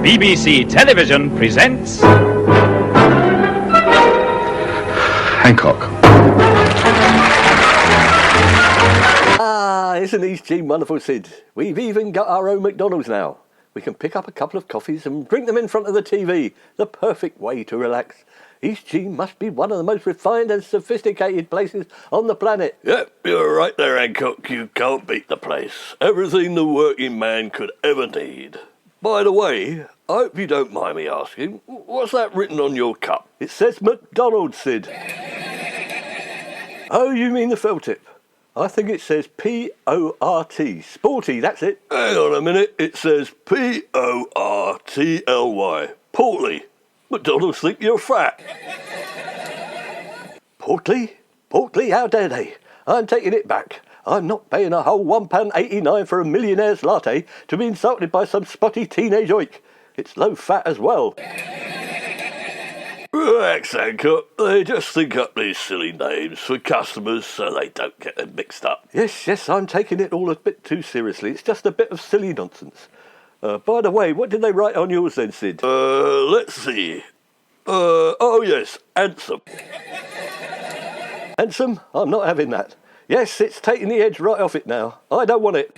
BBC Television presents... Hancock. Isn't East Jean wonderful, Sid? We've even got our own McDonald's now. We can pick up a couple of coffees and drink them in front of the TV. The perfect way to relax. East Jean must be one of the most refined and sophisticated places on the planet. Yep, you're right there, Hancock. You can't beat the place. Everything the working man could ever need. By the way, I hope you don't mind me asking, what's that written on your cup? It says McDonald's, Sid. Oh, you mean the felt tip? I think it says P-O-R-T. Sporty, that's it. Hang on a minute, it says P-O-R-T-L-Y. Portly. McDonald's think you're fat. Portly? Portly, how dare they? I'm taking it back. I'm not paying a whole £1.89 for a millionaire's latte to be insulted by some spotty teenage oik. It's low fat as well. Relax, Hancock. They just think up these silly names for customers so they don't get them mixed up. Yes, I'm taking it all a bit too seriously. It's just a bit of silly nonsense. By the way, what did they write on yours then, Sid? Let's see. Oh yes, handsome. Handsome? I'm not having that. Yes, it's taking the edge right off it now. I don't want it.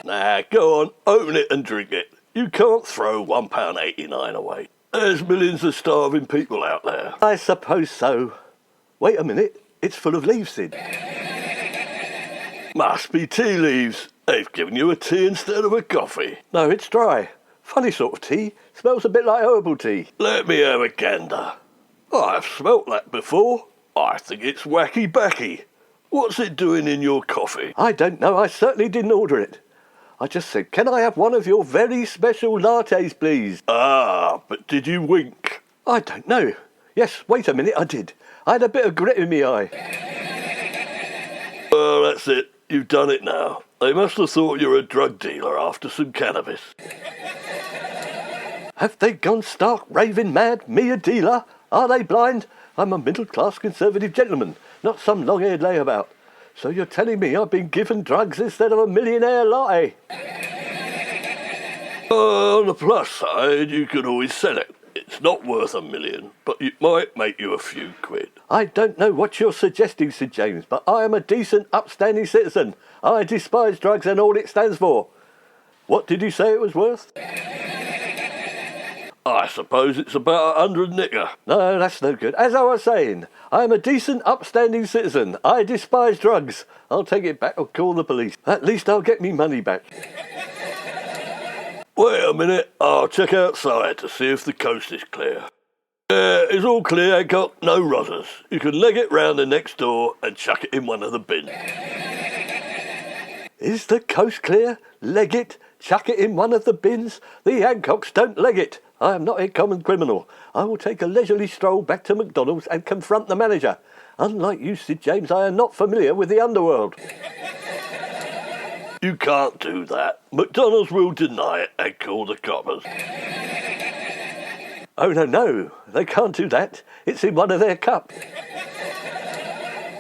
Nah, go on, open it and drink it. You can't throw £1.89 away. There's millions of starving people out there. I suppose so. Wait a minute, it's full of leaves, Sid. Must be tea leaves. They've given you a tea instead of a coffee. No, it's dry. Funny sort of tea. Smells a bit like herbal tea. Let me have a gander. I've smelt that before. I think it's wacky backy. What's it doing in your coffee? I don't know. I certainly didn't order it. I just said, can I have one of your very special lattes, please? Ah, but did you wink? I don't know. Yes, wait a minute, I did. I had a bit of grit in my eye. Well, that's it. You've done it now. They must have thought you're a drug dealer after some cannabis. Have they gone stark raving mad? Me a dealer? Are they blind? I'm a middle-class conservative gentleman, not some long-haired layabout. So you're telling me I've been given drugs instead of a millionaire latte? On the plus side, you could always sell it. It's not worth $1 million, but it might make you a few quid. I don't know what you're suggesting, Sir James, but I am a decent, upstanding citizen. I despise drugs and all it stands for. What did you say it was worth? I suppose it's about 100 nicker. No, that's no good. As I was saying, I am a decent, upstanding citizen. I despise drugs. I'll take it back or call the police. At least I'll get me money back. Wait a minute, I'll check outside to see if the coast is clear. It's all clear, Hancock, no rotters. You can leg it round the next door and chuck it in one of the bins. Is the coast clear? Leg it? Chuck it in one of the bins? The Hancocks don't leg it. I am not a common criminal. I will take a leisurely stroll back to McDonald's and confront the manager. Unlike you, Sid James, I am not familiar with the underworld. You can't do that. McDonald's will deny it and call the coppers. Oh, no, they can't do that. It's in one of their cups.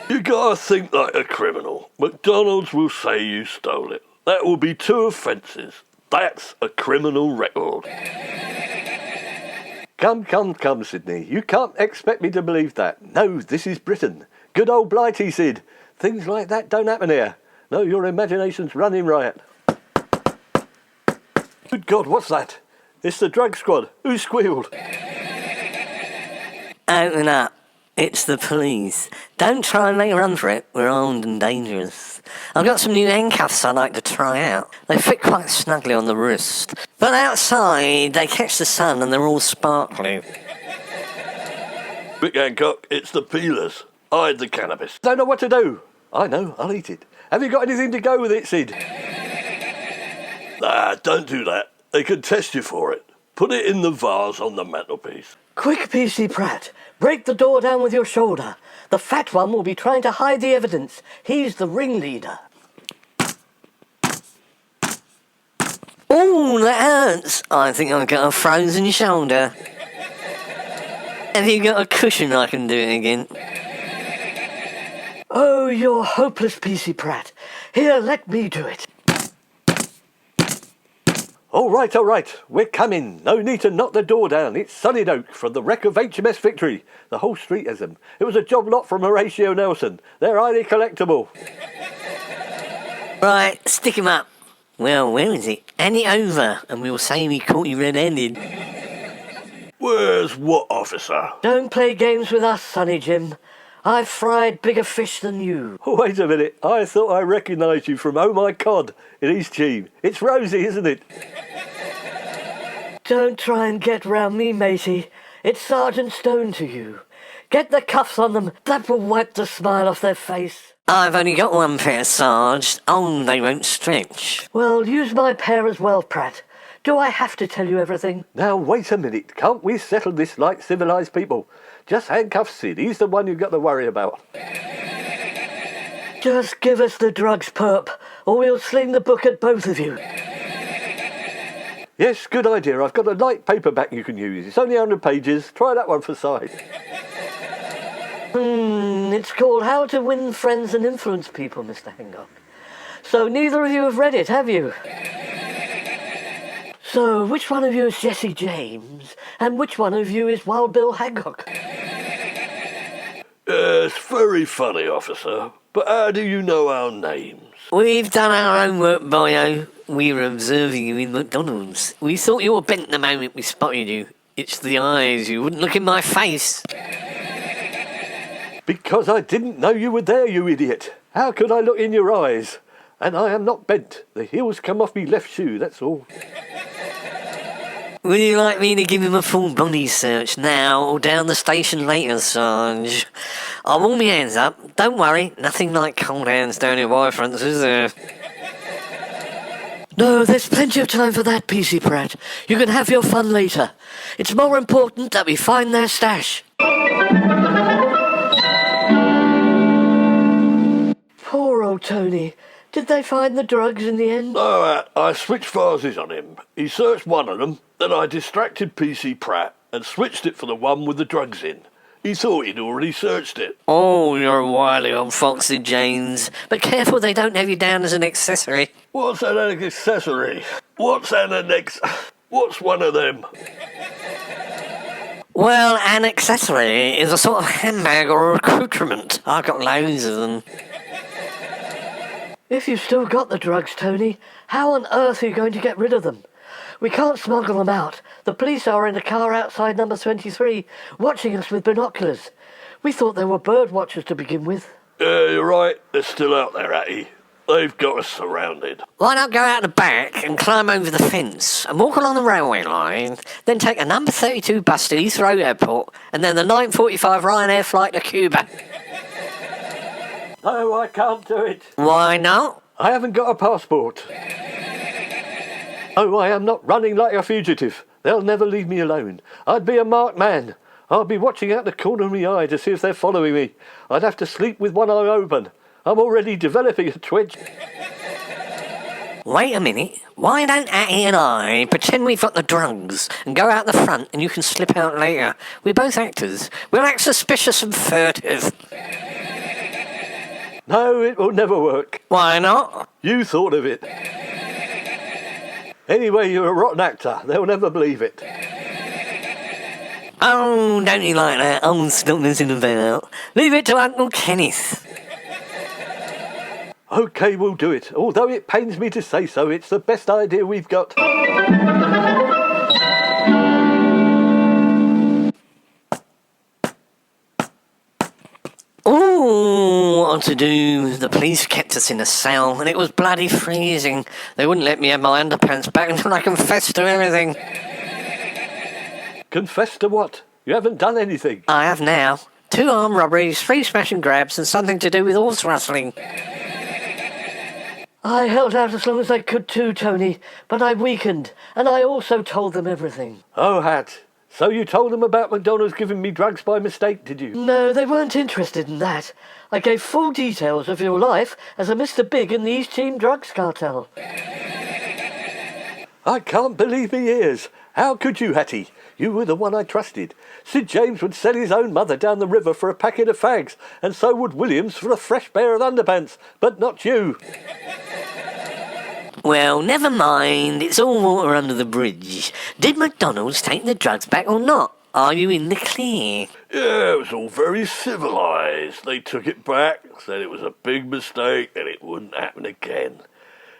You gotta think like a criminal. McDonald's will say you stole it. That will be 2 offences. That's a criminal record. Come, Sydney. You can't expect me to believe that. No, this is Britain. Good old Blighty, Sid. Things like that don't happen here. No, your imagination's running riot. Good God, what's that? It's the drug squad. Who squealed? Open up. It's the police. Don't try and make a run for it. We're armed and dangerous. I've got some new handcuffs I'd like to try out. They fit quite snugly on the wrist. But outside, they catch the sun and they're all sparkly. Quick, Hancock, it's the peelers. Hide the cannabis. Don't know what to do. I know, I'll eat it. Have you got anything to go with it, Sid? Nah, don't do that. They could test you for it. Put it in the vase on the mantelpiece. Quick, PC Pratt. Break the door down with your shoulder. The fat one will be trying to hide the evidence. He's the ringleader. Ooh, that hurts. I think I've got a frozen shoulder. Have you got a cushion I can do it again? Oh, you're hopeless, PC Pratt. Here, let me do it. All right. We're coming. No need to knock the door down. It's Sunny Oak from the wreck of HMS Victory. The whole street has them. It was a job lot from Horatio Nelson. They're highly collectible. Right, stick him up. Well, where is it? Hand it over, and we'll say we caught you red-handed. Where's what, officer? Don't play games with us, Sonny Jim. I've fried bigger fish than you. Wait a minute. I thought I recognised you from Oh My Cod in East Cheam. It's Rosie, isn't it? Don't try and get round me, matey. It's Sergeant Stone to you. Get the cuffs on them. That will wipe the smile off their face. I've only got one pair, Sarge. Oh, they won't stretch. Well, use my pair as well, Pratt. Do I have to tell you everything? Now, wait a minute. Can't we settle this like civilised people? Just handcuff Sid. He's the one you've got to worry about. Just give us the drugs, perp, or we'll sling the book at both of you. Yes, good idea. I've got a light paperback you can use. It's only 100 pages. Try that one for size. It's called How to Win Friends and Influence People, Mr. Hancock. So neither of you have read it, have you? So which one of you is Jesse James, and which one of you is Wild Bill Hancock? It's very funny, officer. But how do you know our names? We've done our own work, Bio. We were observing you in McDonald's. We thought you were bent the moment we spotted you. It's the eyes. You wouldn't look in my face. Because I didn't know you were there, you idiot. How could I look in your eyes? And I am not bent. The heels come off me left shoe, that's all. Would you like me to give him a full body search now or down the station later, Sarge? I'll warm my hands up. Don't worry, nothing like cold hands down your Y-fronts, is there? No, there's plenty of time for that, PC Pratt. You can have your fun later. It's more important that we find their stash. Poor old Tony. Did they find the drugs in the end? No, I switched vases on him. He searched one of them, then I distracted PC Pratt and switched it for the one with the drugs in. He thought he'd already searched it. Oh, you're a wily old foxy, James. But careful they don't have you down as an accessory. What's an accessory? What's one of them? Well, an accessory is a sort of handbag or accoutrement. I've got loads of them. If you've still got the drugs, Tony, how on earth are you going to get rid of them? We can't smuggle them out. The police are in a car outside number 23, watching us with binoculars. We thought they were bird watchers to begin with. Yeah, you're right. They're still out there, Atty. They've got us surrounded. Why not go out the back and climb over the fence and walk along the railway line, then take a number 32 bus to Heathrow Airport and then the 9:45 Ryanair flight to Cuba? No, I can't do it. Why not? I haven't got a passport. Oh, I am not running like a fugitive. They'll never leave me alone. I'd be a marked man. I'd be watching out the corner of my eye to see if they're following me. I'd have to sleep with one eye open. I'm already developing a twitch. Wait a minute. Why don't Atty and I pretend we've got the drugs and go out the front and you can slip out later? We're both actors. We'll act suspicious and furtive. No, it will never work. Why not? You thought of it. Anyway, you're a rotten actor. They'll never believe it. Oh, don't you like that? Old stop messing about. Leave it to Uncle Kenneth. OK, we'll do it. Although it pains me to say so, it's the best idea we've got. Oh, what to do? The police kept us in a cell and it was bloody freezing. They wouldn't let me have my underpants back until I confessed to everything. Confess to what? You haven't done anything. I have now. 2 armed robberies, 3 smash and grabs and something to do with horse rustling. I held out as long as I could too, Tony, but I weakened, and I also told them everything. Oh, Hat. So you told them about McDonald's giving me drugs by mistake, did you? No, they weren't interested in that. I gave full details of your life as a Mr. Big in the East Cheam drugs cartel. I can't believe me ears. How could you, Hattie? You were the one I trusted. Sid James would sell his own mother down the river for a packet of fags, and so would Williams for a fresh pair of underpants, but not you. Well, never mind. It's all water under the bridge. Did McDonald's take the drugs back or not? Are you in the clear? Yeah, it was all very civilised. They took it back, said it was a big mistake and it wouldn't happen again.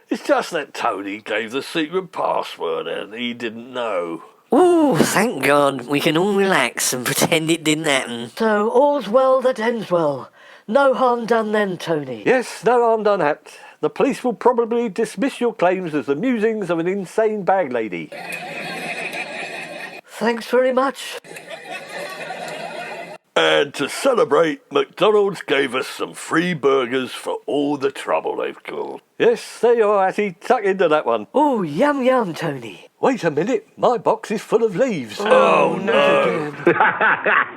It's just that Tony gave the secret password and he didn't know. Ooh, thank God. We can all relax and pretend it didn't happen. So all's well that ends well. No harm done then, Tony. Yes, no harm done, Hat. The police will probably dismiss your claims as the musings of an insane bag lady. Thanks very much. And to celebrate, McDonald's gave us some free burgers for all the trouble they've caused. Yes, there you are, Hattie. Tuck into that one. Oh, yum yum, Tony. Wait a minute. My box is full of leaves. Oh no!